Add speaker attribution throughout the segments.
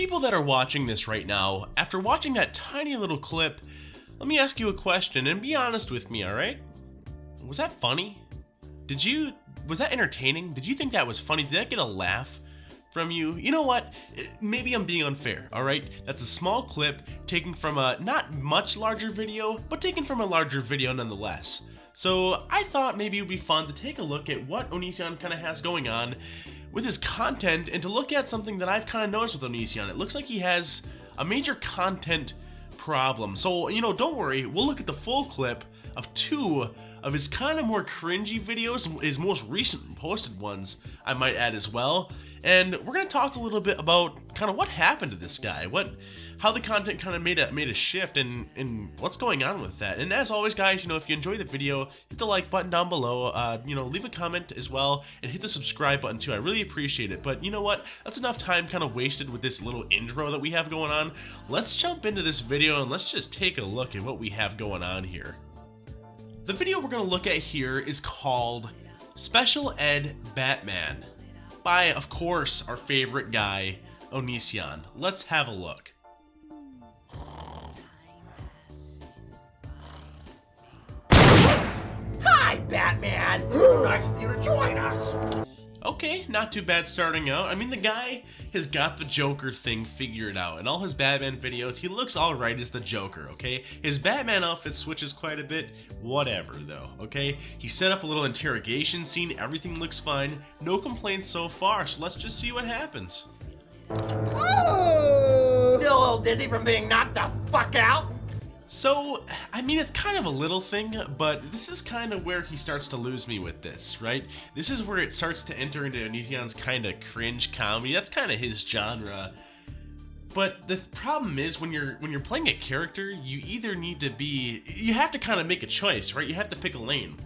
Speaker 1: people that are watching this right now, after watching that tiny little clip, let me ask you a question and be honest with me, alright? Was that funny? Was that entertaining? Did you think that was funny? Did that get a laugh from you? You know what? Maybe I'm being unfair, alright? That's a small clip taken from a not much larger video, but taken from a larger video nonetheless. So I thought maybe it would be fun to take a look at what Onision kind of has going on with his content and to look at something that I've kind of noticed with Onision. It looks like he has a major content problem. So, you know, don't worry. We'll look at the full clip of 2 of his kind of more cringy videos, his most recent posted ones, I might add as well. And we're going to talk a little bit about kind of what happened to this guy, how the content kind of made a shift and what's going on with that. And as always, guys, you know, if you enjoy the video, hit the like button down below, you know, leave a comment as well, and hit the subscribe button too. I really appreciate it. But you know what? That's enough time kind of wasted with this little intro that we have going on. Let's jump into this video and let's just take a look at what we have going on here. The video we're going to look at here is called Special Ed Batman by, of course, our favorite guy, Onision. Let's have a look.
Speaker 2: Hi, Batman! Nice of you to join us.
Speaker 1: Okay, not too bad starting out. I mean, the guy has got the Joker thing figured out. In all his Batman videos, he looks alright as the Joker, okay? His Batman outfit switches quite a bit, whatever though, okay? He set up a little interrogation scene, everything looks fine, no complaints so far, so let's just see what happens.
Speaker 2: Oh! Still a little dizzy from being knocked the fuck out?
Speaker 1: So, I mean, it's kind of a little thing, but this is kind of where he starts to lose me with this, right? This is where it starts to enter into Onision's kind of cringe comedy. That's kind of his genre. But the problem is when you're playing a character, you either need to you have to kind of make a choice, right? You have to pick a lane.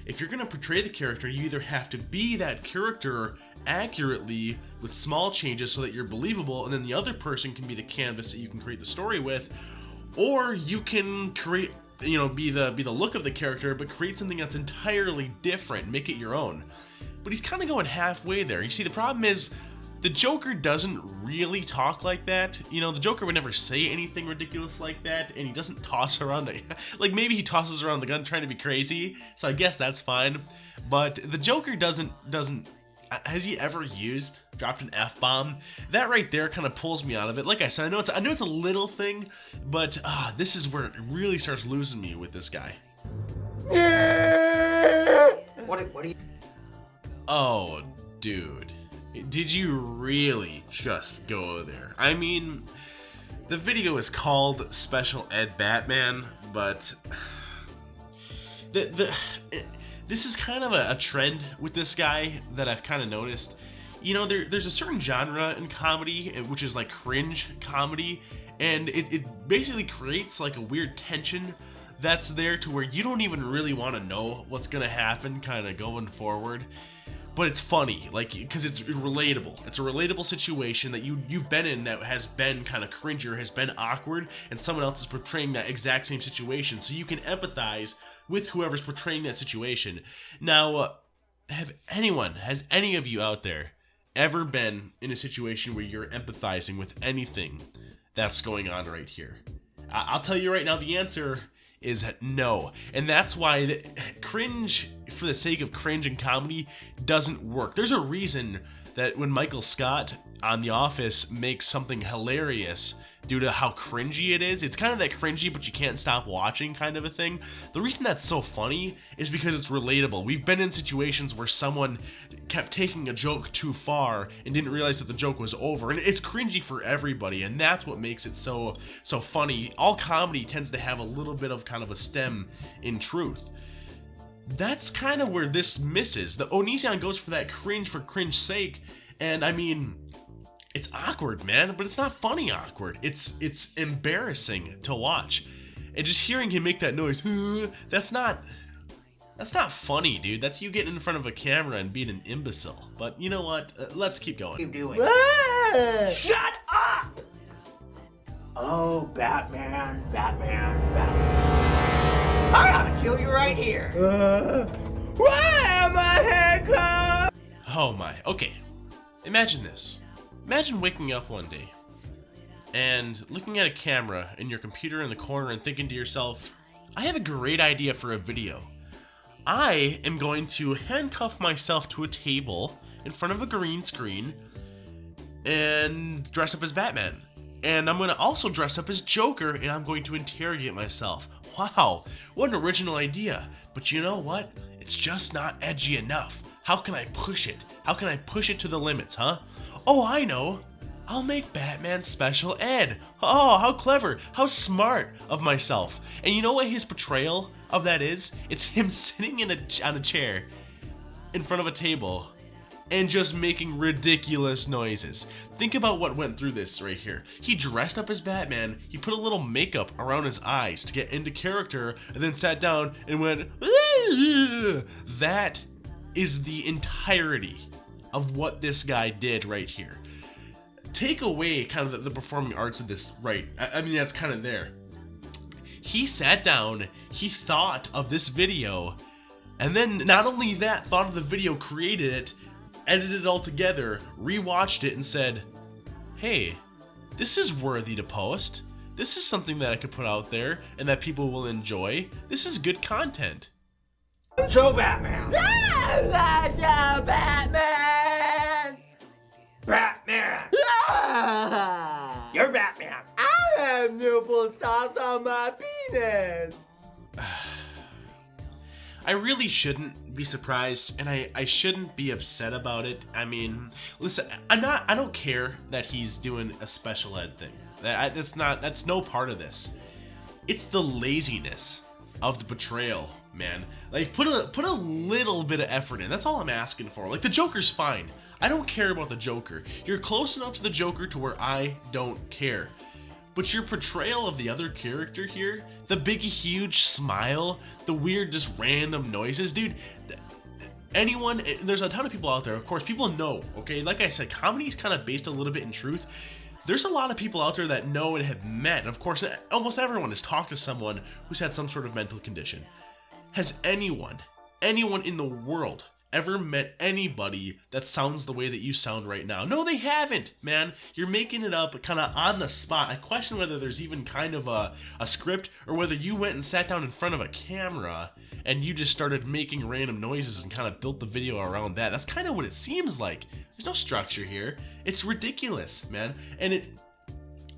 Speaker 1: If you're going to portray the character, you either have to be that character accurately with small changes so that you're believable, and then the other person can be the canvas that you can create the story with, or you can create, you know, be the look of the character, but create something that's entirely different, make it your own. But he's kind of going halfway there. You see, the problem is the Joker doesn't really talk like that. You know, the Joker would never say anything ridiculous like that, and he doesn't toss around like maybe he tosses around the gun trying to be crazy, so I guess that's fine. But the Joker doesn't has he ever dropped an F-bomb? That right there kind of pulls me out of it. Like I said, I know it's a little thing, but this is where it really starts losing me with this guy.
Speaker 2: What are you?
Speaker 1: Oh, dude. Did you really just go there? I mean, the video is called Special Ed Batman, but this is kind of a trend with this guy that I've kind of noticed. You know, there's a certain genre in comedy, which is like cringe comedy, and it basically creates like a weird tension that's there to where you don't even really want to know what's gonna happen kind of going forward. But it's funny, like, because it's relatable. It's a relatable situation that you've been in that has been kind of cringy or has been awkward, and someone else is portraying that exact same situation, so you can empathize with whoever's portraying that situation. Now, has any of you out there ever been in a situation where you're empathizing with anything that's going on right here? I'll tell you right now, the answer is no. And that's why the cringe for the sake of cringe and comedy doesn't work. There's a reason that when Michael Scott on The Office makes something hilarious due to how cringy it is, it's kind of that cringy but you can't stop watching kind of a thing. The reason that's so funny is because it's relatable. We've been in situations where someone kept taking a joke too far and didn't realize that the joke was over, and it's cringy for everybody, and that's what makes it so funny. All comedy tends to have a little bit of kind of a stem in truth. That's kind of where this misses. The Onision goes for that cringe for cringe sake, and I mean, it's awkward, man, but it's not funny awkward. It's embarrassing to watch. And just hearing him make that noise, that's not funny, dude. That's you getting in front of a camera and being an imbecile. But you know what? Let's keep going.
Speaker 2: What are you doing? Shut up! Oh, Batman. I'm gonna kill you right here. Why am I handcuffed?
Speaker 1: Oh my, okay. Imagine this. Imagine waking up one day and looking at a camera in your computer in the corner and thinking to yourself, I have a great idea for a video. I am going to handcuff myself to a table in front of a green screen and dress up as Batman. And I'm going to also dress up as Joker, and I'm going to interrogate myself. Wow, what an original idea. But you know what? It's just not edgy enough. How can I push it? How can I push it to the limits, huh? Oh, I know. I'll make Batman Special Ed. Oh, how clever, how smart of myself. And you know what his portrayal of that is? It's him sitting on a chair in front of a table and just making ridiculous noises. Think about what went through this right here. He dressed up as Batman, he put a little makeup around his eyes to get into character, and then sat down and went, "Aah!" That is the entirety of what this guy did right here. Take away kind of the performing arts of this, right? I mean, that's kind of there. He sat down, he thought of this video, and then not only that, thought of the video, created it, edited it all together, rewatched it, and said, hey, this is worthy to post. This is something that I could put out there and that people will enjoy. This is good content.
Speaker 2: So Batman. Batman. Batman. You're Batman. I have nipple sauce on my penis.
Speaker 1: I really shouldn't be surprised, and I shouldn't be upset about it. I mean, listen, I don't care that he's doing a special ed thing. That's no part of this. It's the laziness of the portrayal, man. Like, put a little bit of effort in. That's all I'm asking for. Like, the Joker's fine. I don't care about the Joker. You're close enough to the Joker to where I don't care. But your portrayal of the other character here, the big huge smile, the weird just random noises, dude, anyone, there's a ton of people out there, of course, people know, okay? Like I said, comedy is kind of based a little bit in truth. There's a lot of people out there that know and have met, and of course, almost everyone has talked to someone who's had some sort of mental condition. Has anyone in the world ever met anybody that sounds the way that you sound right now? No, they haven't, man. You're making it up kind of on the spot. I question whether there's even kind of a script, or whether you went and sat down in front of a camera and you just started making random noises and kind of built the video around that. That's kind of what it seems like. There's no structure here. It's ridiculous, man. And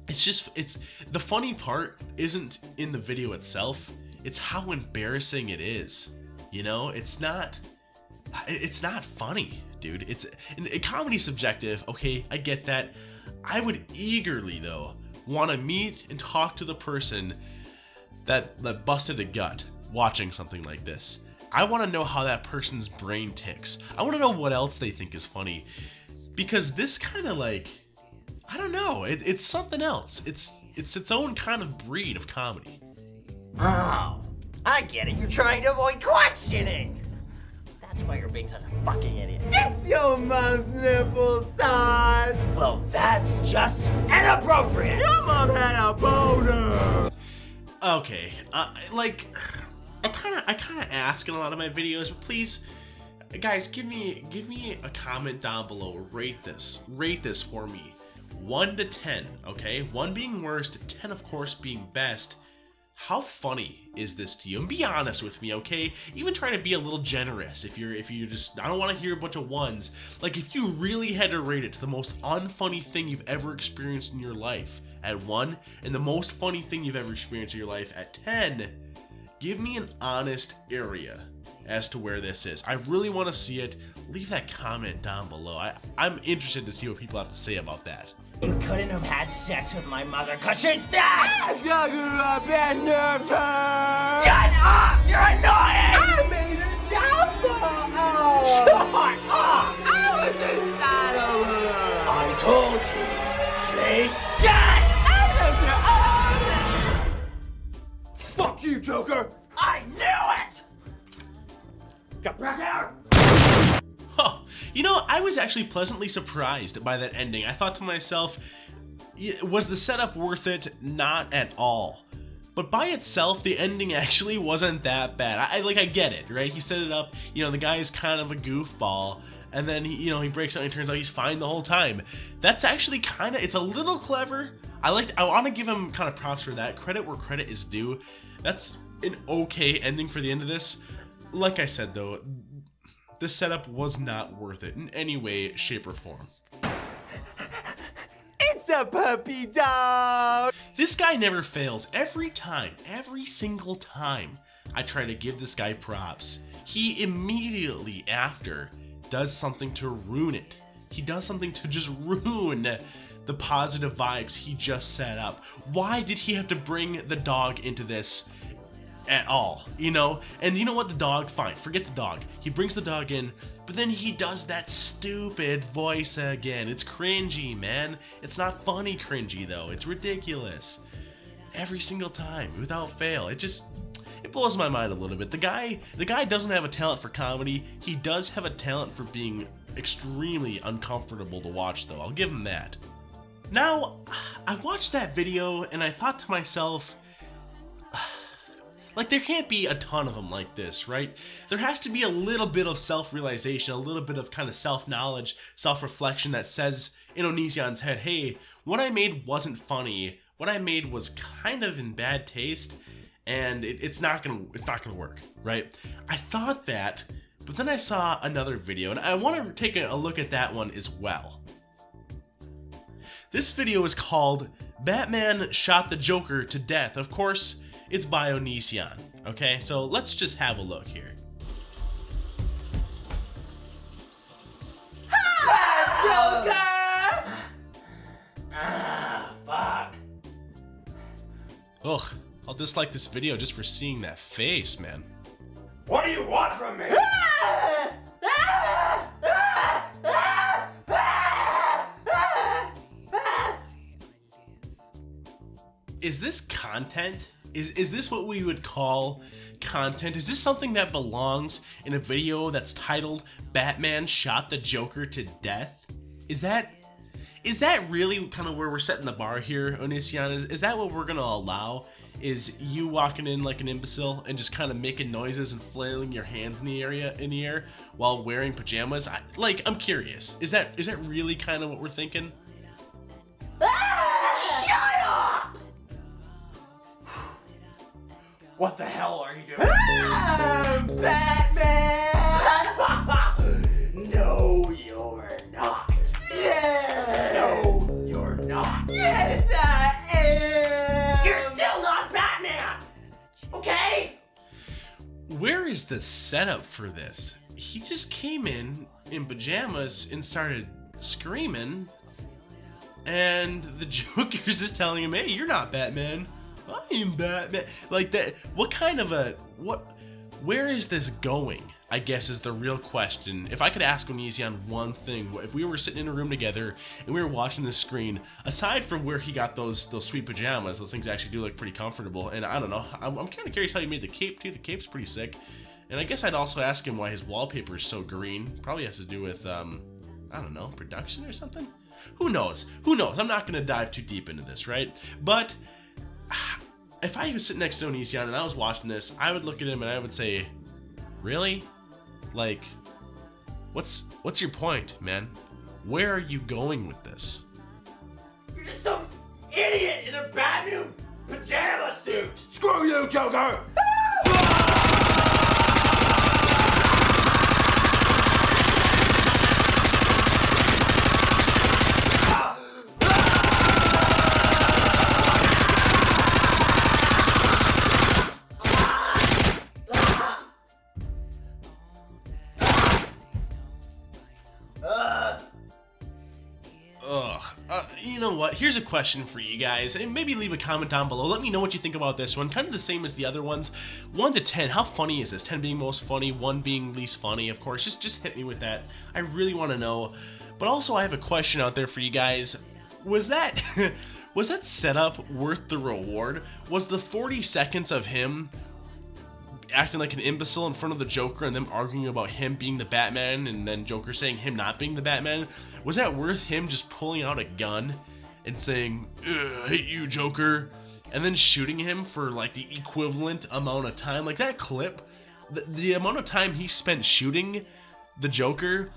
Speaker 1: it's the funny part isn't in the video itself. It's how embarrassing it is. You know, it's not funny, dude. Comedy's subjective, okay, I get that. I would eagerly, though, want to meet and talk to the person that busted a gut watching something like this. I want to know how that person's brain ticks. I want to know what else they think is funny. Because this kind of, like, I don't know, it's something else. It's its own kind of breed of comedy.
Speaker 2: Oh, I get it. You're trying to avoid questioning. That's why you're being such a fucking idiot. It's your mom's nipple size. Well, that's just inappropriate. Your mom had a boner.
Speaker 1: Okay, like, I kind of ask in a lot of my videos, but please, guys, give me a comment down below. Rate this for me, 1 to 10. Okay, 1 being worst, 10 of course being best. How funny is this to you? And be honest with me, okay? Even try to be a little generous if you just, I don't want to hear a bunch of ones. Like, if you really had to rate it to the most unfunny thing you've ever experienced in your life at 1, and the most funny thing you've ever experienced in your life at 10, give me an honest area as to where this is. I really want to see it. Leave that comment down below. I'm interested to see what people have to say about that.
Speaker 2: You couldn't have had sex with my mother because she's dead! I'm talking about bad nerve turn! Shut up! You're annoying! I made a job for her! Shut up! I was inside of her! I told you! She's dead! I lived her Fuck you, Joker! I knew it! Get back out!
Speaker 1: Oh, you know, I was actually pleasantly surprised by that ending. I thought to myself, was the setup worth it? Not at all. But by itself, the ending actually wasn't that bad. I get it, right? He set it up, you know, the guy is kind of a goofball, and then, he breaks out and it turns out he's fine the whole time. That's actually it's a little clever. I want to give him kind of props for that. Credit where credit is due. That's an okay ending for the end of this. Like I said though, this setup was not worth it in any way, shape, or form.
Speaker 2: It's a puppy dog!
Speaker 1: This guy never fails. Every single time I try to give this guy props, he immediately after does something to ruin it. He does something to just ruin the positive vibes he just set up. Why did he have to bring the dog into this at all, you know? And you know what, the dog, fine, forget the dog. He brings the dog in, but then he does that stupid voice again. It's cringy, man. It's not funny cringy though, it's ridiculous. Every single time, without fail. It blows my mind a little bit. The guy doesn't have a talent for comedy. He does have a talent for being extremely uncomfortable to watch though, I'll give him that. Now, I watched that video and I thought to myself, like, there can't be a ton of them like this, right? There has to be a little bit of self-realization, a little bit of kind of self-knowledge, self-reflection that says in Onision's head, hey, what I made wasn't funny. What I made was kind of in bad taste, and it's not gonna work, right? I thought that, but then I saw another video, and I want to take a look at that one as well. This video is called Batman Shot the Joker to Death. Of course, it's by Onision, okay? So let's just have a look here.
Speaker 2: Joker! Fuck.
Speaker 1: Ugh, I'll dislike this video just for seeing that face, man.
Speaker 2: What do you want from me?
Speaker 1: Is this content? Is this what we would call content? Is this something that belongs in a video that's titled Batman Shot the Joker to Death? Is that really kind of where we're setting the bar here, Onision? Is that what we're gonna allow? Is you walking in like an imbecile and just kind of making noises and flailing your hands in the air while wearing pajamas? I'm curious. Is that really kind of what we're thinking?
Speaker 2: Shut up! What the hell are you doing? Batman! No, you're not. Yeah! No, you're not. Yes, I am! You're still not Batman! Okay?
Speaker 1: Where is the setup for this? He just came in pajamas and started screaming, and the Joker's just telling him, hey, you're not Batman. I am Batman. Like that, where is this going? I guess is the real question. If I could ask Onision one thing, if we were sitting in a room together and we were watching the screen, aside from where he got those sweet pajamas, those things actually do look pretty comfortable, and I don't know, I'm kind of curious how he made the cape too. The cape's pretty sick. And I guess I'd also ask him why his wallpaper is so green. Probably has to do with, I don't know, production or something? Who knows? Who knows? I'm not going to dive too deep into this, right? But if I was sitting next to Onision and I was watching this, I would look at him and I would say, really? Like, what's your point, man? Where are you going with this?
Speaker 2: You're just some idiot in a brand new pajama suit! Screw you, Joker!
Speaker 1: You know what? Here's a question for you guys, and maybe leave a comment down below. Let me know what you think about this one. Kind of the same as the other ones. 1 to 10, how funny is this? 10 being most funny, 1 being least funny, of course. Just hit me with that. I really want to know. But also, I have a question out there for you guys. Was that setup worth the reward? Was the 40 seconds of him acting like an imbecile in front of the Joker and them arguing about him being the Batman and then Joker saying him not being the Batman, was that worth him just pulling out a gun and saying, I hate you, Joker, and then shooting him for like the equivalent amount of time? Like that clip, the amount of time he spent shooting the Joker,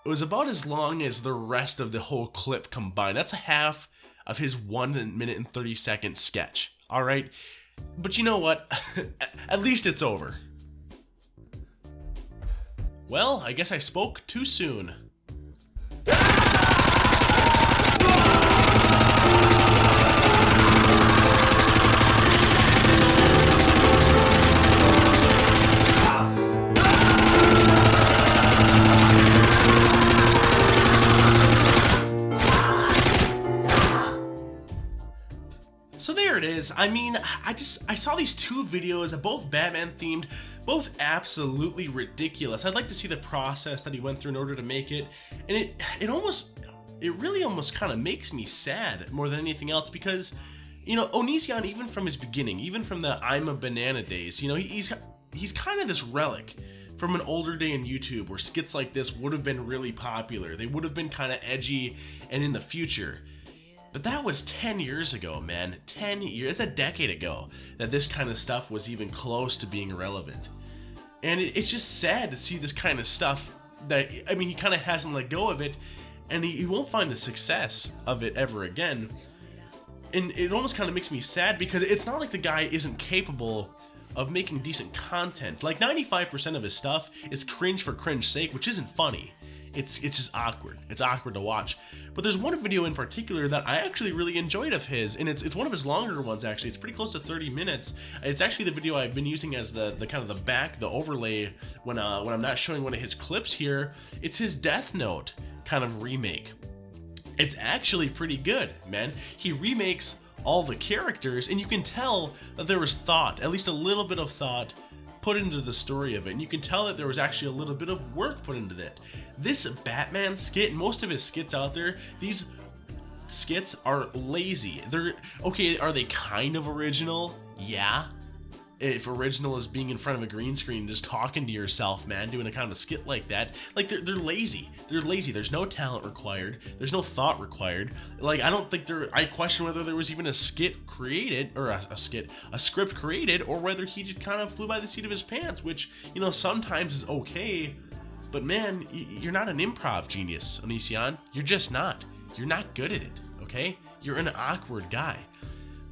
Speaker 1: it was about as long as the rest of the whole clip combined. That's a half of his 1 minute and 30-second sketch. All right, but you know what? At least it's over. Well, I guess I spoke too soon. So there it is. I mean, I saw these two videos, both Batman themed, both absolutely ridiculous. I'd like to see the process that he went through in order to make it, and it really almost kind of makes me sad more than anything else, because, you know, Onision, even from his beginning, even from the I'm a Banana days, you know, he's kind of this relic from an older day in YouTube where skits like this would have been really popular. They would have been kind of edgy and in the future. But that was 10 years ago, man. 10 years, it's a decade ago that this kind of stuff was even close to being relevant. And it's just sad to see this kind of stuff that, I mean, he kind of hasn't let go of it, and he won't find the success of it ever again. And it almost kind of makes me sad, because it's not like the guy isn't capable of making decent content. Like 95% of his stuff is cringe for cringe's sake, which isn't funny. It's just awkward. It's awkward to watch. But there's one video in particular that I actually really enjoyed of his, and it's one of his longer ones actually. It's pretty close to 30 minutes. It's actually the video I've been using as the kind of the overlay when I'm not showing one of his clips here. It's his Death Note kind of remake. It's actually pretty good, man. He remakes all the characters, and you can tell that there was thought, at least a little bit of thought, put into the story of it, and you can tell that there was actually a little bit of work put into it. This Batman skit, most of his skits out there, these skits are lazy. They're okay, are they kind of original? Yeah. If original is being in front of a green screen just talking to yourself, man, doing a kind of a skit like that, like they're lazy. They're lazy. There's no talent required. There's no thought required. Like, I don't think I question whether there was even a skit created, or a script created, or whether he just kind of flew by the seat of his pants, which, you know, sometimes is okay. But man, you're not an improv genius, Onision. You're just not. You're not good at it, okay? You're an awkward guy.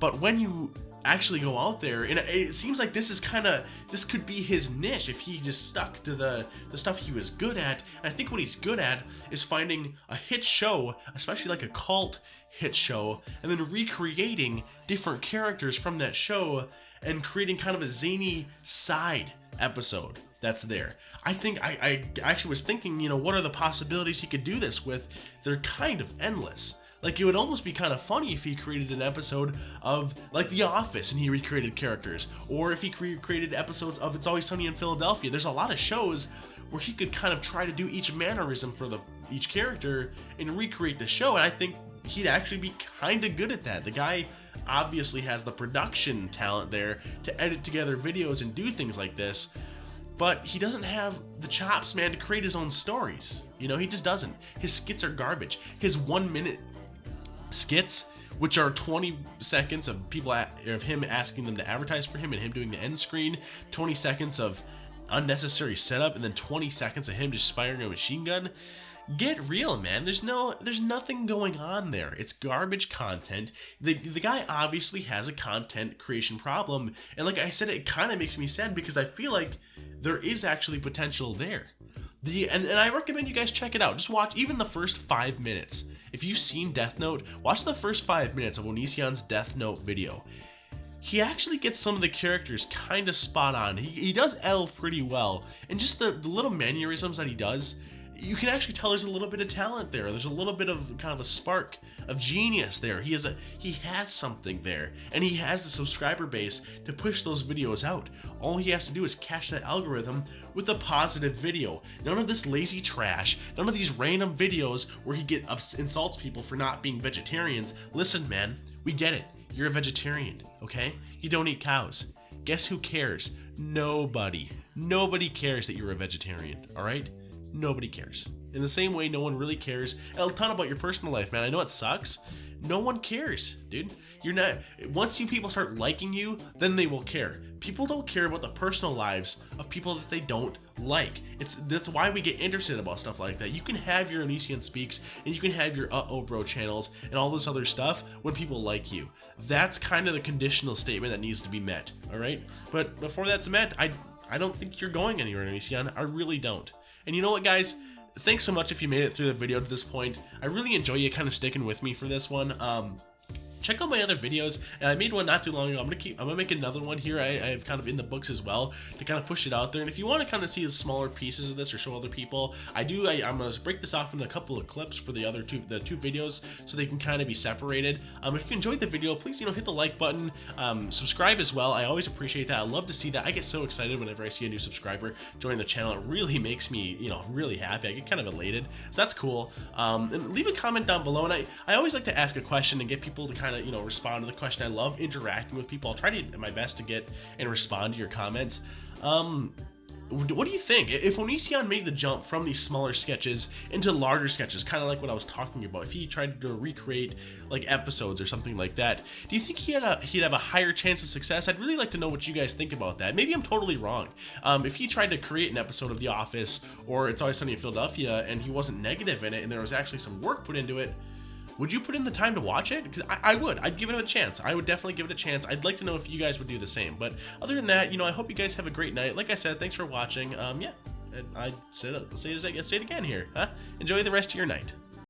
Speaker 1: But when you actually go out there, and it seems like this could be his niche if he just stuck to the stuff he was good at. And I think what he's good at is finding a hit show, especially like a cult hit show, and then recreating different characters from that show and creating kind of a zany side episode that's there. I think I actually was thinking, you know, what are the possibilities he could do this with? They're kind of endless. Like, it would almost be kind of funny if he created an episode of, like, The Office and he recreated characters. Or if he created episodes of It's Always Sunny in Philadelphia. There's a lot of shows where he could kind of try to do each mannerism for each character and recreate the show. And I think he'd actually be kind of good at that. The guy obviously has the production talent there to edit together videos and do things like this. But he doesn't have the chops, man, to create his own stories. You know, he just doesn't. His skits are garbage. His 1 minute skits, which are 20 seconds of him asking them to advertise for him and him doing the end screen, 20 seconds of unnecessary setup, and then 20 seconds of him just firing a machine gun. Get real, man. There's nothing going on there. It's garbage content. The guy obviously has a content creation problem, and like I said, it kind of makes me sad because I feel like there is actually potential there. And I recommend you guys check it out. Just watch even the first 5 minutes. If you've seen Death Note, watch the first 5 minutes of Onision's Death Note video. He actually gets some of the characters kind of spot on. He does L pretty well, and just the little mannerisms that he does, you can actually tell there's a little bit of talent there. There's a little bit of kind of a spark of genius there. He has something there, and he has the subscriber base to push those videos out. All he has to do is catch that algorithm with a positive video. None of this lazy trash, none of these random videos where he insults people for not being vegetarians. Listen, man, we get it. You're a vegetarian, okay? You don't eat cows. Guess who cares? Nobody. Nobody cares that you're a vegetarian, all right? nobody cares. In the same way, no one really cares a ton about your personal life, man. I know it sucks. No one cares, dude. You're not. Once you people start liking you, then they will care. People don't care about the personal lives of people that they don't like. That's why we get interested about stuff like that. You can have your Onision Speaks and you can have your Uh-Oh Bro channels and all this other stuff when people like you. That's kind of the conditional statement that needs to be met, all right? But before that's met, I don't think you're going anywhere, Onision. I really don't. And you know what, guys? Thanks so much if you made it through the video to this point. I really enjoy you kind of sticking with me for this one. Check out my other videos, and I made one not too long ago. I'm gonna make another one here. I have kind of in the books as well to kind of push it out there. And if you want to kind of see the smaller pieces of this or show other people, I'm gonna break this off into a couple of clips for the two videos so they can kind of be separated. If you enjoyed the video, please hit the like button, subscribe as well. I always appreciate that. I love to see that. I get so excited whenever I see a new subscriber join the channel. It really makes me really happy. I get kind of elated, so that's cool. And leave a comment down below. And I always like to ask a question and get people to kind of respond to the question. I love interacting with people. I'll try to do my best to get and respond to your comments. What do you think? If Onision made the jump from these smaller sketches into larger sketches, kind of like what I was talking about, if he tried to recreate like episodes or something like that, do you think he'd have a higher chance of success? I'd really like to know what you guys think about that. Maybe I'm totally wrong. If he tried to create an episode of The Office or It's Always Sunny in Philadelphia and he wasn't negative in it and there was actually some work put into it, would you put in the time to watch it? Because I would. I'd give it a chance. I would definitely give it a chance. I'd like to know if you guys would do the same. But other than that, I hope you guys have a great night. Like I said, thanks for watching. Yeah, I'd say it again here. Enjoy the rest of your night.